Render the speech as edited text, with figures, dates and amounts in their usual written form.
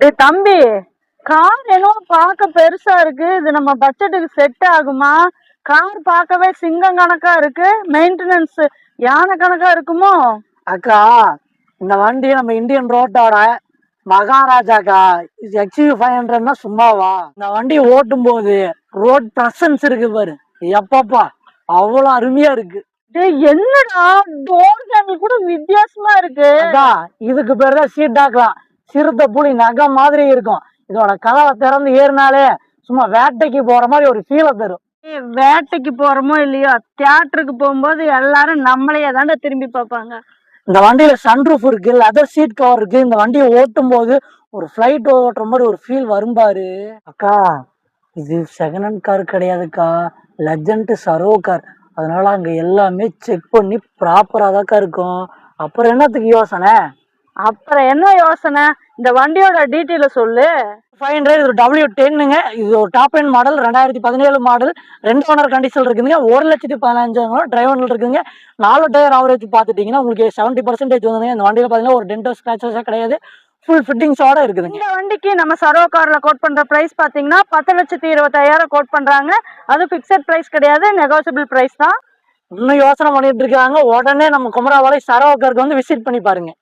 டேய் தம்பி, கார் என்னவோ பார்க்க பெருசா இருக்கு. இது நம்ம பட்ஜெட்டுக்கு செட் ஆகுமா? கார் பார்க்கவே சிங்கம் கணக்கா இருக்கு. மெயின்டெனன்ஸ் யானை கணக்கா இருக்குமோ? அக்கா, இந்த வண்டி நம்ம இந்தியன் ரோட்டோட மகாராஜாக்கா. இது XUV500னா சும்மாவா? இந்த வண்டி ஓட்டும் போது ரோட் பிரசன்ஸ் இருக்கு பாரு, எப்பப்பா அவ்வளவு அருமையா இருக்கு. டேய் என்னடா, டோர் ஹேண்டில் கூட வித்தியாசமா இருக்கு. அக்கா, இதுக்கு பேர் தான் சீட் ஆக்கலாம். சிறுத்தை புலி நகம் மாதிரி இருக்கும். இதோட கதவை திறந்து ஏறினாலே சும்மா வேட்டைக்கு போற மாதிரி ஒரு ஃபீலை தரும். வேட்டைக்கு போறோமோ இல்லையோ, தியேட்டருக்கு போகும்போது எல்லாரும் நம்மளையே தாண்டா திரும்பி பார்ப்பாங்க. இந்த வண்டியில சன்ரூஃப் இருக்கு, லெதர் சீட் கவர் இருக்கு. இந்த வண்டியை ஓட்டும் போது ஒரு ஃபிளைட் ஓட்டுற மாதிரி ஒரு ஃபீல் வரும் பாரு. அக்கா, இது செகண்ட் ஹேண்ட் கார் கிடையாதுக்கா, லெஜண்ட் சரோ கார். அதனால அங்க எல்லாமே செக் பண்ணி ப்ராப்பரா தாக்கா இருக்கும். அப்புறம் என்னத்துக்கு யோசனை? அப்புறம் என்ன யோசனை? இந்த வண்டியோட டீட்டெயில சொல்லு. 500 இது ஒரு W10ங்க. இது ஒரு top end model, 2017 model. 2 owner condition இருக்குதுங்க. 1,15,000 டிரைவர் இருக்குங்க. 4 டயர் ஆவரேஜ் பார்த்துட்டீங்கன்னா உங்களுக்கு 70% வந்துங்க. இந்த வண்டியில பார்த்தீங்கன்னா ஒரு டென்டோ ஸ்கிராச்சஸே கிடையாது. ஃபுல் ஃபிட்டிங்ஸோட இருக்குதுங்க. இந்த வண்டிக்கு நம்ம சரோ கார்ல கோட் பண்ற பிரைஸ் பாத்தீங்கன்னா 10,25,000 கோட் பண்றாங்க. அது பிக்சட் பிரைஸ் கிடையாது, நெகோசியபிள் பிரைஸ் தான். இன்னும் யோசனை பண்ணிட்டு இருக்காங்க. உடனே நம்ம குமராபாளையம் சரோ காருக்கு வந்து விசிட் பண்ணி பாருங்க.